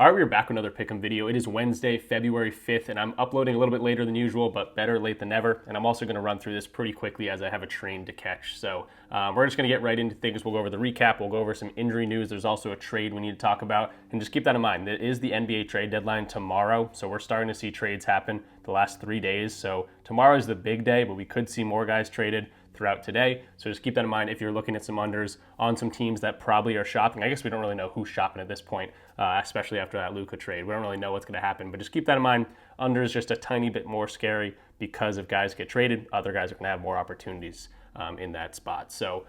All right, we're back with another Pick'em video. It is Wednesday, February 5th, and I'm uploading a little bit later than usual, but better late than never. And I'm also going to run through this pretty quickly as I have a train to catch. So we're just going to get right into things. We'll go over the recap. We'll go over some injury news. There's also a trade we need to talk about. And just keep that in mind. It is the NBA trade deadline tomorrow, so we're starting to see trades happen the last 3 days. So tomorrow is the big day, but we could see more guys traded throughout today. So just keep that in mind if you're looking at some unders on some teams that probably are shopping. I guess we don't really know who's shopping at this point, especially after that Luka trade. We don't really know what's going to happen, but just keep that in mind. Under is just a tiny bit more scary because if guys get traded, other guys are going to have more opportunities in that spot. So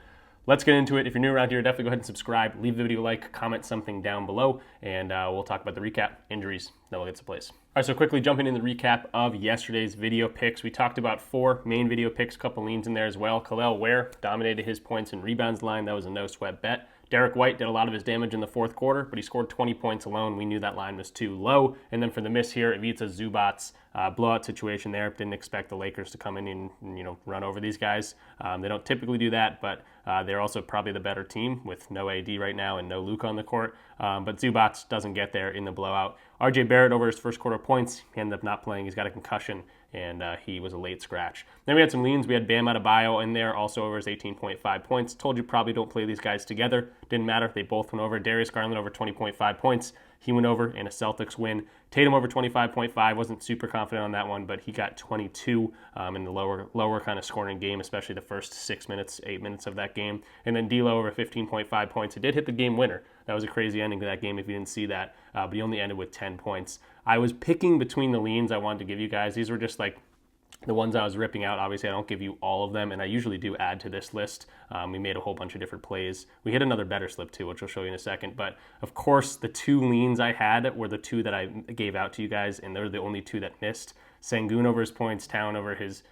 let's get into it. If you're new around here, definitely go ahead and subscribe. Leave the video a like, comment something down below, and we'll talk about the recap, injuries, then we'll get to place. All right, so quickly jumping in the recap of yesterday's video picks. We talked about 4 main video picks, a couple leans in there as well. Khalil Ware dominated his points and rebounds line. That was a no-sweat bet. Derek White did a lot of his damage in the fourth quarter, but he scored 20 points alone. We knew that line was too low. And then for the miss here, Ivica Zubac's blowout situation there. Didn't expect the Lakers to come in and run over these guys. They don't typically do that, but they're also probably the better team with no AD right now and no Luka on the court. But Zubac doesn't get there in the blowout. RJ Barrett over his first quarter points. He ended up not playing. He's got a concussion, and he was a late scratch. Then we had some leans. We had Bam Adebayo in there, also over his 18.5 points. Told you probably don't play these guys together. Didn't matter. They both went over. Darius Garland over 20.5 points. He went over in a Celtics win. Tatum over 25.5. Wasn't super confident on that one, but he got 22 in the lower kind of scoring game, especially the first 6 minutes, 8 minutes of that game. And then D'Lo over 15.5 points. It did hit the game winner. That was a crazy ending to that game if you didn't see that, but he only ended with 10 points. I was picking between the leans I wanted to give you guys. These were just like the ones I was ripping out. Obviously, I don't give you all of them, and I usually do add to this list. We made a whole bunch of different plays. We hit another better slip too, which I'll show you in a second. But of course, the 2 leans I had were the 2 that I gave out to you guys, and they're the only 2 that missed. Sengun over his points, Towns over his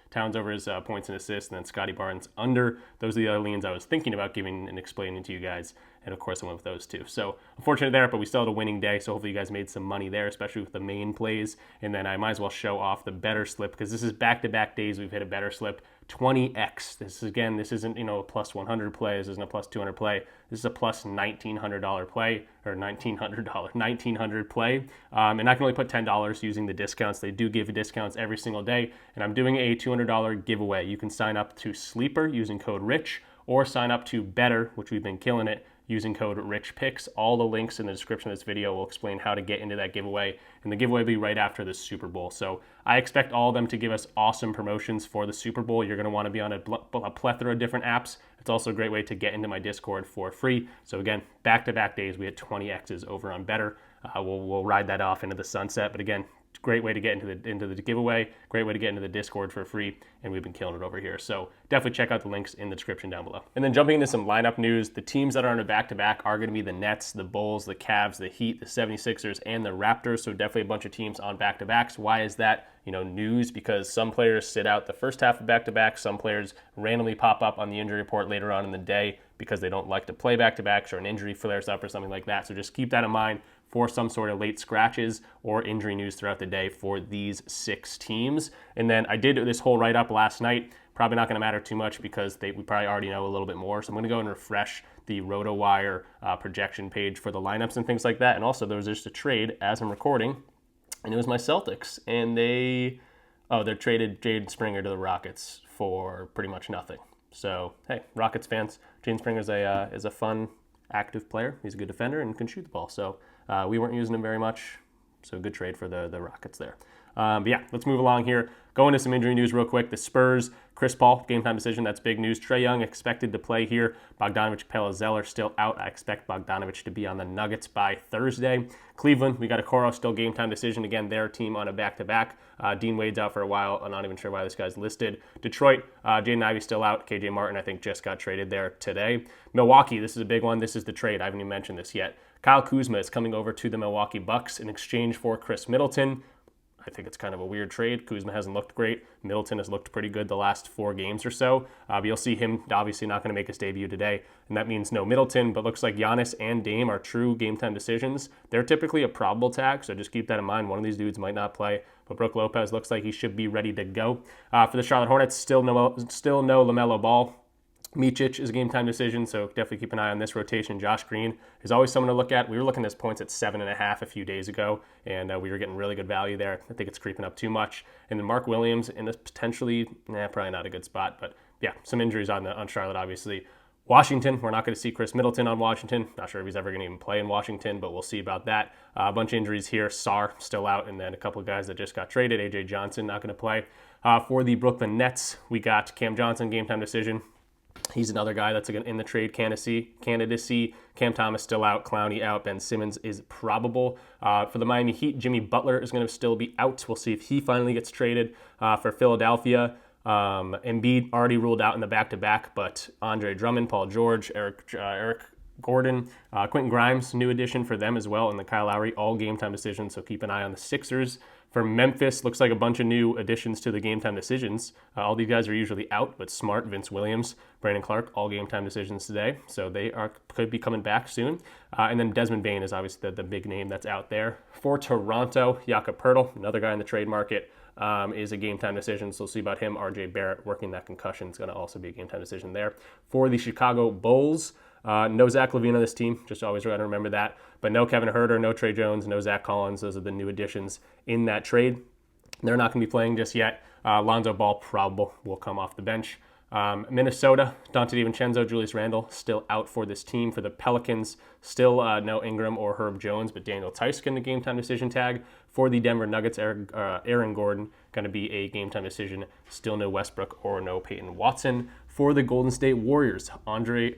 points and assists, and then Scotty Barnes under. Those are the other leans I was thinking about giving and explaining to you guys. And of course, I went with those 2. So unfortunate there, but we still had a winning day. So hopefully you guys made some money there, especially with the main plays. And then I might as well show off the better slip because this is back-to-back days we've hit a better slip. 20x. This isn't a plus 100 play. This isn't a plus 200 play. This is a plus $1,900 play, or $1,900 play. And I can only put $10 using the discounts. They do give discounts every single day. And I'm doing a $200 giveaway. You can sign up to Sleeper using code RICH, or sign up to Betr, which we've been killing it, using code RichPicks. All the links in the description of this video will explain how to get into that giveaway. And the giveaway will be right after the Super Bowl. So I expect all of them to give us awesome promotions for the Super Bowl. You're going to want to be on a plethora of different apps. It's also a great way to get into my Discord for free. So again, back-to-back days, we had 20 X's over on Betr. We'll ride that off into the sunset. But again, great way to get into the giveaway, great way to get into the Discord for free, and we've been killing it over here. So definitely check out the links in the description down below. And then jumping into some lineup news, the teams that are on a back-to-back are going to be the Nets, the Bulls, the Cavs, the Heat, the 76ers, and the Raptors. So definitely a bunch of teams on back-to-backs. Why is that news? Because some players sit out the first half of back-to-back. Some players randomly pop up on the injury report later on in the day because they don't like to play back-to-backs or an injury flares up or something like that. So just keep that in mind for some sort of late scratches or injury news throughout the day for these 6 teams. And then I did this whole write-up last night. Probably not going to matter too much because we probably already know a little bit more. So I'm going to go and refresh the RotoWire projection page for the lineups and things like that. And also there was just a trade as I'm recording, and it was my Celtics. And they traded Jaden Springer to the Rockets for pretty much nothing. So, hey, Rockets fans, Jaden Springer is a fun, active player. He's a good defender and can shoot the ball. So we weren't using him very much. So good trade for the Rockets there. But yeah, let's move along here. Go into some injury news real quick. The Spurs, Chris Paul, game time decision. That's big news. Trae Young expected to play here. Bogdanovich, Zeller still out. I expect Bogdanovich to be on the Nuggets by Thursday. Cleveland, we got Okoro, still game time decision. Again, their team on a back-to-back. Dean Wade's out for a while. I'm not even sure why this guy's listed. Detroit, Jaden Ivey still out. KJ Martin, I think, just got traded there today. Milwaukee, this is a big one. This is the trade. I haven't even mentioned this yet. Kyle Kuzma is coming over to the Milwaukee Bucks in exchange for Chris Middleton. I think it's kind of a weird trade. Kuzma hasn't looked great. Middleton has looked pretty good the last 4 games or so. But you'll see him obviously not going to make his debut today, and that means no Middleton, but looks like Giannis and Dame are true game-time decisions. They're typically a probable tag, so just keep that in mind. One of these dudes might not play, but Brook Lopez looks like he should be ready to go. For the Charlotte Hornets, still no LaMelo Ball. Micic is a game time decision, so definitely keep an eye on this rotation. Josh Green is always someone to look at. We were looking at his points at 7.5 a few days ago, and we were getting really good value there. I think it's creeping up too much. And then Mark Williams in a potentially, probably not a good spot, but yeah, some injuries on Charlotte, obviously. Washington, we're not going to see Chris Middleton on Washington. Not sure if he's ever going to even play in Washington, but we'll see about that. A bunch of injuries here. Sarr still out, and then a couple of guys that just got traded. A.J. Johnson not going to play. For the Brooklyn Nets, we got Cam Johnson, game time decision. He's another guy that's in the trade candidacy. Cam Thomas still out, Clowney out, Ben Simmons is probable. For the Miami Heat, Jimmy Butler is going to still be out. We'll see if he finally gets traded. For Philadelphia, Embiid already ruled out in the back-to-back, but Andre Drummond, Paul George, Eric Gordon, Quentin Grimes, new addition for them as well, and the Kyle Lowry, all game-time decisions, so keep an eye on the Sixers. For Memphis, looks like a bunch of new additions to the game-time decisions. All these guys are usually out, but Smart, Vince Williams, Brandon Clark, all game-time decisions today, so they could be coming back soon. And then Desmond Bane is obviously the big name that's out there. For Toronto, Jakob Poeltl, another guy in the trade market, is a game-time decision, so we'll see about him. RJ Barrett working that concussion is going to also be a game-time decision there. For the Chicago Bulls, no Zach LaVine on this team, just always got to remember that. But no Kevin Huerter, no Trey Jones, no Zach Collins. Those are the new additions in that trade. They're not going to be playing just yet. Lonzo Ball probable will come off the bench. Minnesota, Dante DiVincenzo, Julius Randle still out for this team. For the Pelicans, still no Ingram or Herb Jones, but Daniel Tice getting a game-time decision tag. For the Denver Nuggets, Aaron Gordon going to be a game-time decision. Still no Westbrook or no Peyton Watson. For the Golden State Warriors, Andrew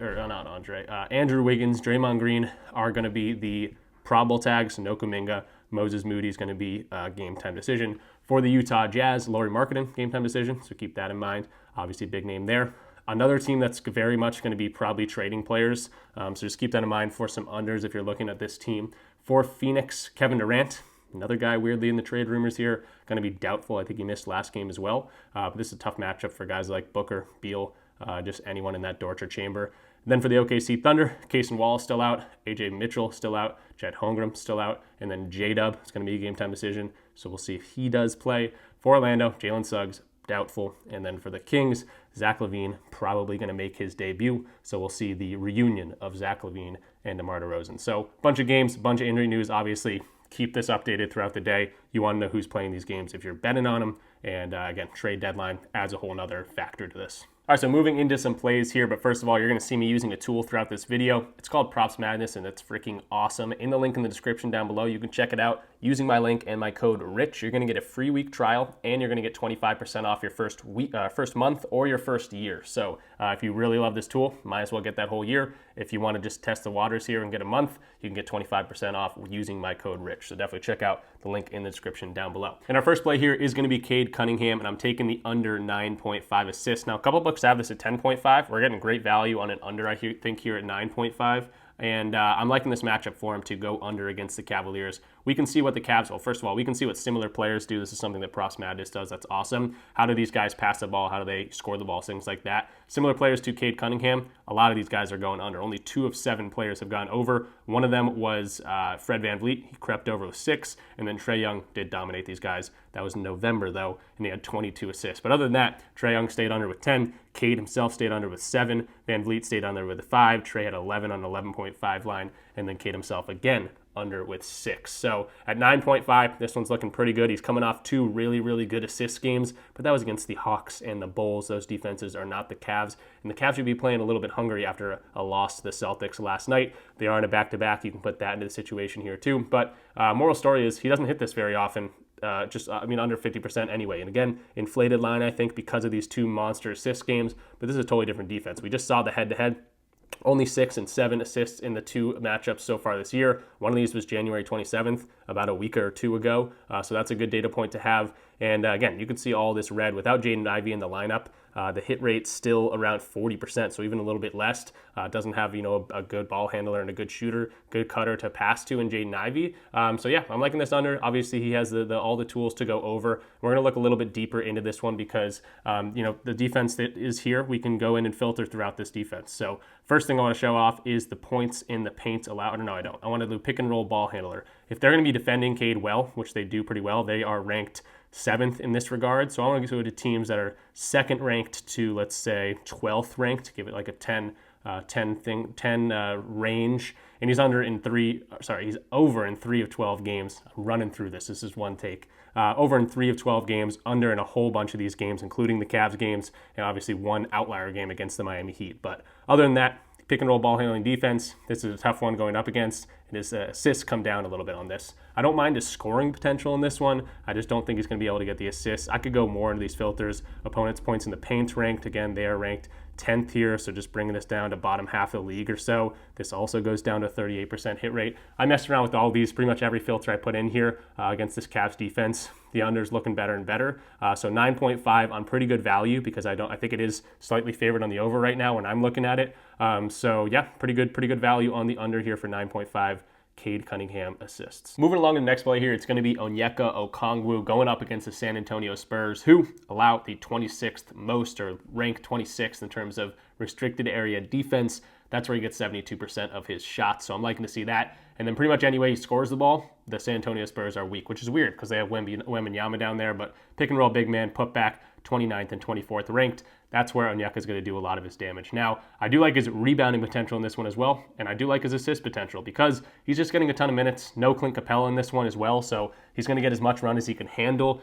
Wiggins, Draymond Green are going to be the probable tags. No Kuminga. Moses Moody is going to be a game-time decision. For the Utah Jazz, Lauri Markkanen, game-time decision, so keep that in mind. Obviously, big name there. Another team that's very much going to be probably trading players, so just keep that in mind for some unders if you're looking at this team. For Phoenix, Kevin Durant, another guy weirdly in the trade rumors here, going to be doubtful. I think he missed last game as well, but this is a tough matchup for guys like Booker, Beal, just anyone in that torture chamber. Then for the OKC Thunder, Cason Wallace still out, AJ Mitchell still out, Chet Holmgren still out, and then J-Dub is going to be a game-time decision, so we'll see if he does play. For Orlando, Jalen Suggs, doubtful. And then for the Kings, Zach LaVine probably going to make his debut, so we'll see the reunion of Zach LaVine and DeMar DeRozan. So bunch of games, bunch of injury news, obviously. Keep this updated throughout the day. You want to know who's playing these games if you're betting on them. And again, trade deadline adds a whole nother factor to this. All right, so moving into some plays here, but first of all, you're going to see me using a tool throughout this video. It's called Props Madness, and it's freaking awesome. In the link in the description down below, you can check it out. Using my link and my code RICH, you're going to get a free week trial, and you're going to get 25% off your first month or your first year. So if you really love this tool, might as well get that whole year. If you want to just test the waters here and get a month, you can get 25% off using my code RICH. So definitely check out the link in the description down below. And our first play here is going to be Cade Cunningham, and I'm taking the under 9.5 assists. Now, a couple books have this at 10.5. We're getting great value on an under, I think, here at 9.5. And I'm liking this matchup for him to go under against the Cavaliers. We can see what the Cavs, well, first of all, we can see what similar players do. This is something that Props Madness does. That's awesome. How do these guys pass the ball? How do they score the ball? Things like that. Similar players to Cade Cunningham. A lot of these guys are going under. Only 2 of 7 players have gone over. One of them was Fred VanVleet. He crept over with 6. And then Trae Young did dominate these guys. That was in November, though, and he had 22 assists. But other than that, Trae Young stayed under with 10. Cade himself stayed under with 7. VanVleet stayed under with 5. Trae had 11 on 11.5 line. And then Cade himself again under with 6. So at 9.5, this one's looking pretty good. He's coming off 2 really, really good assist games, but that was against the Hawks and the Bulls. Those defenses are not the Cavs, and the Cavs would be playing a little bit hungry after a loss to the Celtics last night. They are in a back-to-back. You can put that into the situation here too. But moral story is he doesn't hit this very often. Under 50% anyway. And again, inflated line, I think, because of these 2 monster assist games, but this is a totally different defense. We just saw the head-to-head. Only 6 and 7 assists in the 2 matchups so far this year. One of these was January 27th, about a week or 2 ago. So that's a good data point to have. And again, you can see all this red without Jaden Ivey in the lineup. The hit rate's still around 40%, so even a little bit less. Doesn't have, a good ball handler and a good shooter, good cutter to pass to in Jaden Ivey. So yeah, I'm liking this under. Obviously, he has all the tools to go over. We're going to look a little bit deeper into this one because, the defense that is here, we can go in and filter throughout this defense. So first thing I want to show off is the points in the paint allowed. No, I don't. I want to do pick and roll ball handler. If they're going to be defending Cade well, which they do pretty well, they are ranked 7th in this regard. So I want to go to teams that are 2nd ranked to, let's say, 12th ranked, give it like a 10 range. And he's he's over in 3 of 12 games. I'm running through this. This is one take. Over in 3 of 12 games, under in a whole bunch of these games, including the Cavs games, and obviously one outlier game against the Miami Heat. But other than that, pick and roll ball handling defense, this is a tough one going up against, and his assists come down a little bit on this. I don't mind his scoring potential in this one. I just don't think he's going to be able to get the assists. I could go more into these filters. Opponents' points in the paint ranked. Again, they are ranked 10th here, so just bringing this down to bottom half of the league or so. This also goes down to 38% hit rate. I messed around with all these, pretty much every filter I put in here against this Cavs defense. The under's looking better and better. So 9.5 on pretty good value because I think it is slightly favored on the over right now when I'm looking at it. So yeah, pretty good value on the under here for 9.5. Cade Cunningham assists. Moving along to the next play here, it's going to be Onyeka Okongwu going up against the San Antonio Spurs, who allow the 26th most, or rank 26th in terms of restricted area defense. That's where he gets 72% of his shots, so I'm liking to see that. And then pretty much any way he scores the ball, the San Antonio Spurs are weak, which is weird because they have Wembanyama down there, but pick and roll big man, put back 29th and 24th ranked. That's where Onyeka is going to do a lot of his damage. Now, I do like his rebounding potential in this one as well, and I do like his assist potential because he's just getting a ton of minutes. No Clint Capella in this one as well, so he's going to get as much run as he can handle,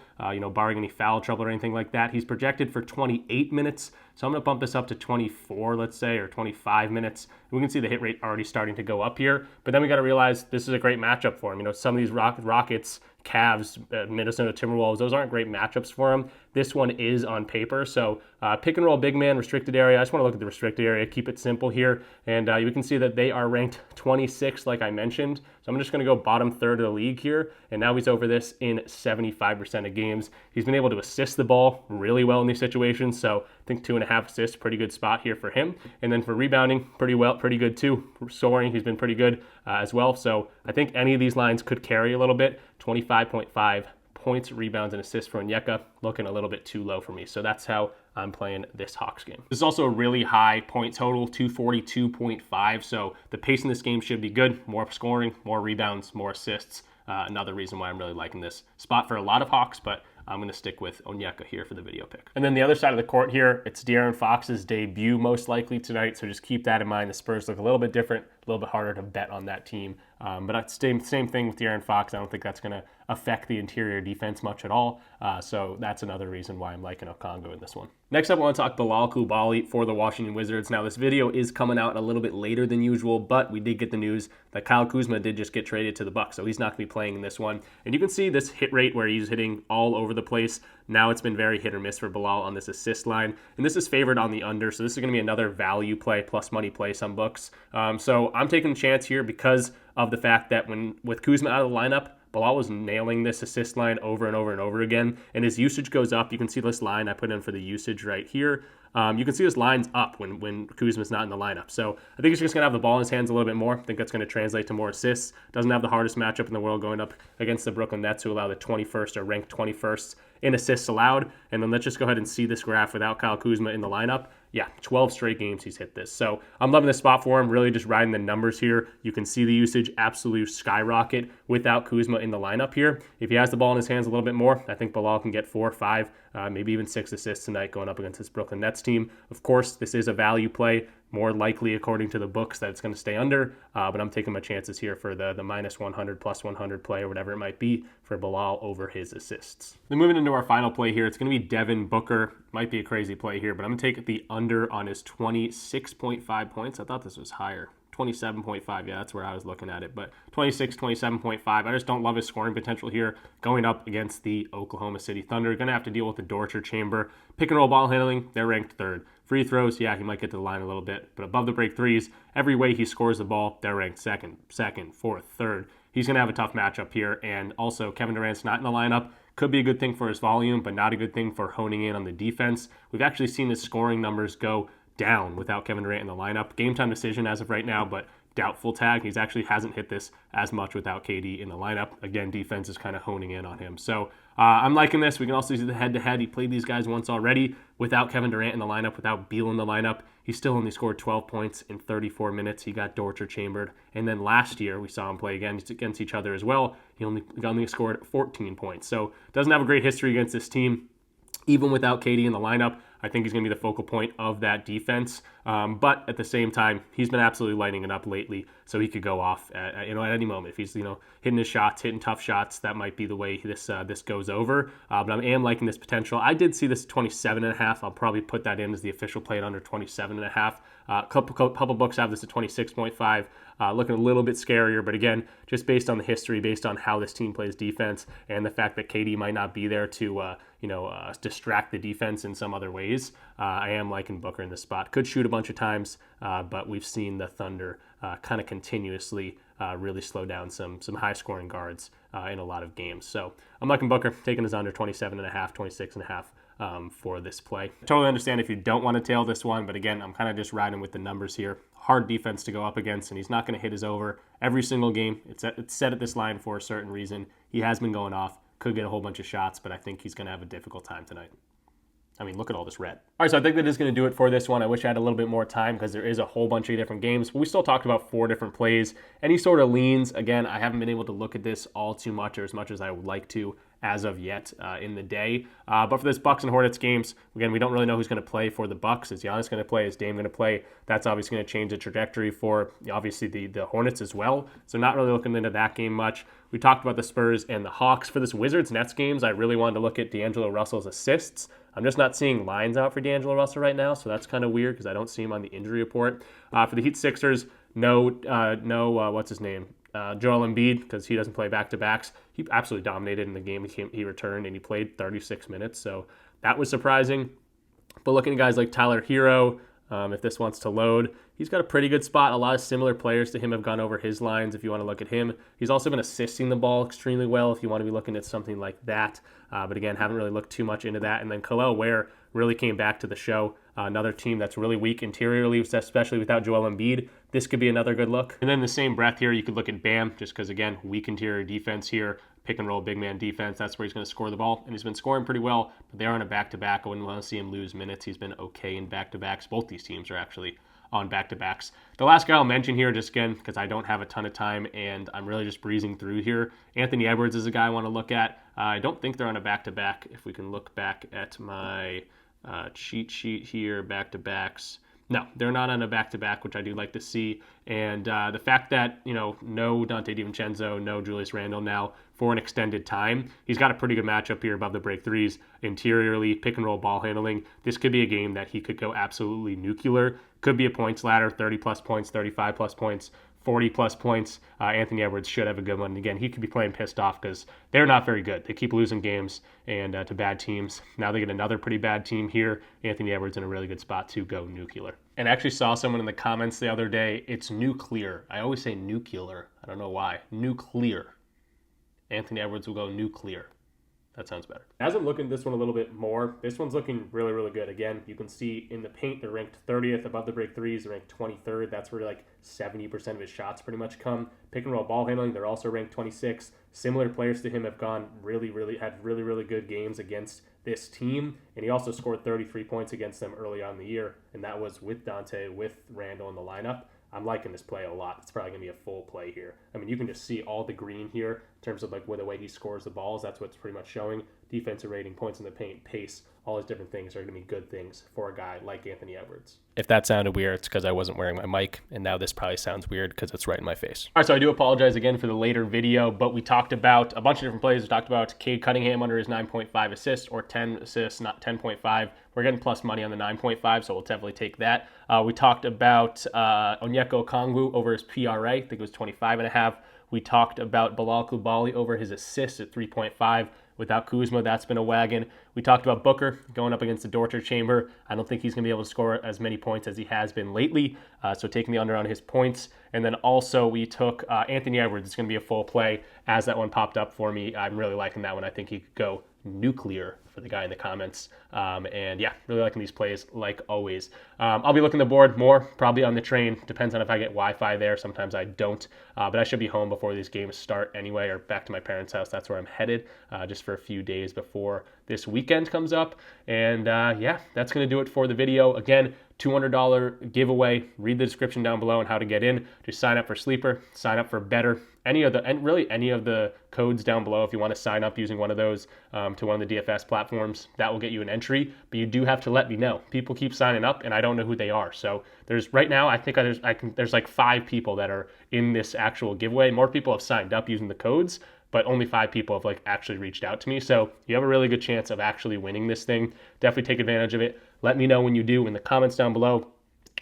barring any foul trouble or anything like that. He's projected for 28 minutes, so I'm going to bump this up to 24, let's say, or 25 minutes. We can see the hit rate already starting to go up here, but then we got to realize this is a great matchup for him. Some of these Rockets, Cavs, Minnesota Timberwolves, those aren't great matchups for him. This one is on paper. So pick and roll big man, restricted area. I just want to look at the restricted area, keep it simple here. And you can see that they are ranked 26th, like I mentioned. So I'm just going to go bottom third of the league here. And now he's over this in 75% of games. He's been able to assist the ball really well in these situations. So I think 2.5 assists, pretty good spot here for him. And then for rebounding, pretty good too. Scoring, he's been pretty good as well. So I think any of these lines could carry a little bit. 25.5 points, rebounds, and assists for Onyeka, looking a little bit too low for me. So that's how I'm playing this Hawks game. This is also a really high point total, 242.5. So the pace in this game should be good. More scoring, more rebounds, more assists. Another reason why I'm really liking this spot for a lot of Hawks, but I'm going to stick with Onyeka here for the video pick. And then the other side of the court here, it's De'Aaron Fox's debut most likely tonight, so just keep that in mind. The Spurs look a little bit different, a little bit harder to bet on that team. But same thing with De'Aaron Fox. I don't think that's going to affect the interior defense much at all. So that's another reason why I'm liking Okongwu in this one. Next up, I want to talk Bilal Coulibaly for the Washington Wizards. Now, this video is coming out a little bit later than usual, but we did get the news that Kyle Kuzma did just get traded to the Bucks, so he's not going to be playing in this one. And you can see this hit rate where he's hitting all over the place. Now it's been very hit or miss for Bilal on this assist line. And this is favored on the under, so this is going to be another value play plus money play, some books. So I'm taking a chance here because of the fact that with Kuzma out of the lineup, Bilal was nailing this assist line over and over and over again, and his usage goes up. You can see this line I put in for the usage right here. You can see this line's up when Kuzma's not in the lineup. So I think he's just going to have the ball in his hands a little bit more. I think that's going to translate to more assists. Doesn't have the hardest matchup in the world going up against the Brooklyn Nets, who allow the 21st or ranked 21st in assists allowed. And then let's just go ahead and see this graph without Kyle Kuzma in the lineup. Yeah, 12 straight games he's hit this. So I'm loving this spot for him, really just riding the numbers here. You can see the usage absolute skyrocket without Kuzma in the lineup here. If he has the ball in his hands a little bit more, I think Bilal can get 4 or 5, maybe even 6 assists tonight going up against this Brooklyn Nets team. Of course, this is a value play. More likely, according to the books, that it's going to stay under, but I'm taking my chances here for the minus 100, plus 100 play, or whatever it might be, for Bilal over his assists. Then moving into our final play here, it's going to be Devin Booker. Might be a crazy play here, but I'm going to take the under on his 26.5 points. I thought this was higher. 27.5, yeah, that's where I was looking at it, but 27.5. I just don't love his scoring potential here going up against the Oklahoma City Thunder. Going to have to deal with the Dorcher chamber. Pick and roll ball handling, they're ranked 3rd. Free throws, yeah, he might get to the line a little bit, but above the break threes, every way he scores the ball, they're ranked 2nd, 4th, 3rd. He's going to have a tough matchup here, and also Kevin Durant's not in the lineup. Could be a good thing for his volume, but not a good thing for honing in on the defense. We've actually seen his scoring numbers go down without Kevin Durant in the lineup. Game time decision as of right now, but doubtful tag. He's actually hasn't hit this as much without KD in the lineup. Again, defense is kind of honing in on him. So I'm liking this. We can also see the head-to-head. He played these guys once already without Kevin Durant in the lineup, without Beal in the lineup. He still only scored 12 points in 34 minutes. He got Dortcher chambered. And then last year, we saw him play against each other as well. He only scored 14 points. So doesn't have a great history against this team. Even without KD in the lineup, I think he's going to be the focal point of that defense. But at the same time, he's been absolutely lighting it up lately, so he could go off at any moment. If he's hitting his shots, hitting tough shots, that might be the way this goes over. But I am liking this potential. I did see this 27.5. I'll probably put that in as the official play at under 27.5. A couple books have this at 26.5. Looking a little bit scarier, but again, just based on the history, based on how this team plays defense, and the fact that KD might not be there to distract the defense in some other ways, I am liking Booker in this spot. Could shoot a bunch of times, but we've seen the Thunder kind of continuously really slow down some high-scoring guards in a lot of games. So I'm liking Booker, taking his under 27.5, 26.5 for this play. Totally understand if you don't want to tail this one, but again, I'm kind of just riding with the numbers here. Hard defense to go up against, and he's not going to hit his over every single game. It's set at this line for a certain reason. He has been going off, could get a whole bunch of shots, but I think he's going to have a difficult time tonight. I mean, look at all this red. All right, so I think that is going to do it for this one. I wish I had a little bit more time because there is a whole bunch of different games. But we still talked about 4 different plays. Any sort of leans, again, I haven't been able to look at this all too much or as much as I would like to as of yet in the day. But for this Bucks and Hornets games, again, we don't really know who's going to play for the Bucks. Is Giannis going to play? Is Dame going to play? That's obviously going to change the trajectory for obviously the Hornets as well. So not really looking into that game much. We talked about the Spurs and the Hawks. For this Wizards-Nets games, I really wanted to look at D'Angelo Russell's assists. I'm just not seeing lines out for D'Angelo Russell right now, so that's kind of weird because I don't see him on the injury report. For the Heat Sixers, what's his name? Joel Embiid, because he doesn't play back-to-backs. He absolutely dominated in the game. He returned, and he played 36 minutes, so that was surprising. But looking at guys like Tyler Hero, if this wants to load, he's got a pretty good spot. A lot of similar players to him have gone over his lines if you want to look at him. He's also been assisting the ball extremely well if you want to be looking at something like that. But again, haven't really looked too much into that. And then Kel'el Ware really came back to the show. Another team that's really weak interiorly, especially without Joel Embiid. This could be another good look. And then the same breath here, you could look at Bam, just because, again, weak interior defense here. Pick and roll, big man defense. That's where he's going to score the ball. And he's been scoring pretty well, but they are on a back-to-back. I wouldn't want to see him lose minutes. He's been okay in back-to-backs. Both these teams are actually on back-to-backs. The last guy I'll mention here, just again, because I don't have a ton of time and I'm really just breezing through here. Anthony Edwards is a guy I want to look at. I don't think they're on a back-to-back. If we can look back at my cheat sheet here, back-to-backs. No, they're not on a back-to-back, which I do like to see. And the fact that, no Dante DiVincenzo, no Julius Randle now for an extended time, he's got a pretty good matchup here above the break threes, interiorly, pick-and-roll ball handling. This could be a game that he could go absolutely nuclear. Could be a points ladder, 30-plus points, 35-plus points, 40-plus points. Anthony Edwards should have a good one. Again, he could be playing pissed off because they're not very good. They keep losing games and to bad teams. Now they get another pretty bad team here. Anthony Edwards in a really good spot to go nuclear. And I actually saw someone in the comments the other day, it's nuclear. I always say nuclear. I don't know why. Nuclear. Anthony Edwards will go nuclear. That sounds better. As I'm looking at this one a little bit more, this one's looking really, really good. Again, you can see in the paint, they're ranked 30th. Above the break threes, they're ranked 23rd. That's where like 70% of his shots pretty much come. Pick and roll ball handling, they're also ranked 26th. Similar players to him have gone really good games against this team. And he also scored 33 points against them early on in the year. And that was with Dante, with Randall in the lineup. I'm liking this play a lot. It's probably going to be a full play here. I mean, you can just see all the green here in terms of like the way he scores the balls. That's what's pretty much showing. Defensive rating, points in the paint, pace, all those different things are going to be good things for a guy like Anthony Edwards. If that sounded weird, it's because I wasn't wearing my mic, and now this probably sounds weird because it's right in my face. All right, so I do apologize again for the later video, but we talked about a bunch of different plays. We talked about Cade Cunningham under his 9.5 assists or 10 assists, not 10.5. We're getting plus money on the 9.5, so we'll definitely take that. We talked about Onyeka Okongwu over his PRA. I think it was 25.5. We talked about Bilal Coulibaly over his assists at 3.5. Without Kuzma, that's been a wagon. We talked about Booker going up against the Dortcher Chamber. I don't think he's going to be able to score as many points as he has been lately, so taking the under on his points. And then also we took Anthony Edwards. It's going to be a full play as that one popped up for me. I'm really liking that one. I think he could go nuclear for the guy in the comments. And yeah, really liking these plays like always. I'll be looking at the board more, probably on the train. Depends on if I get Wi-Fi there. Sometimes I don't. But I should be home before these games start anyway, or back to my parents' house. That's where I'm headed, just for a few days before this weekend comes up. And yeah, that's going to do it for the video. Again, $200 giveaway. Read the description down below on how to get in. Just sign up for Sleeper, sign up for Betr. Any of the codes down below, if you want to sign up using one of those to one of the DFS platforms, that will get you an entry. But you do have to let me know. People keep signing up, and I don't know who they are. So there's right now, I think there's like 5 people that are in this actual giveaway. More people have signed up using the codes, but only 5 people have like actually reached out to me. So you have a really good chance of actually winning this thing. Definitely take advantage of it. Let me know when you do in the comments down below,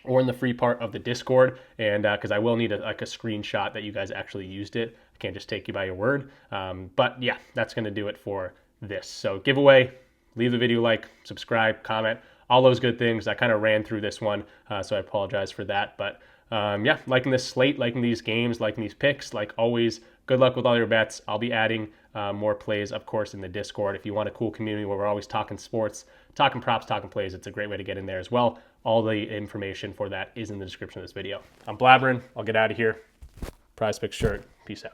or in the free part of the Discord, and because I will need a screenshot that you guys actually used it. I can't just take you by your word. But yeah, that's going to do it for this. So giveaway, leave the video a like, subscribe, comment, all those good things. I kind of ran through this one, so I apologize for that. But yeah, liking this slate, liking these games, liking these picks, like always. Good luck with all your bets. I'll be adding more plays, of course, in the Discord. If you want a cool community where we're always talking sports, talking props, talking plays, it's a great way to get in there as well. All the information for that is in the description of this video. I'm blabbering. I'll get out of here. PrizePicks shirt. Peace out.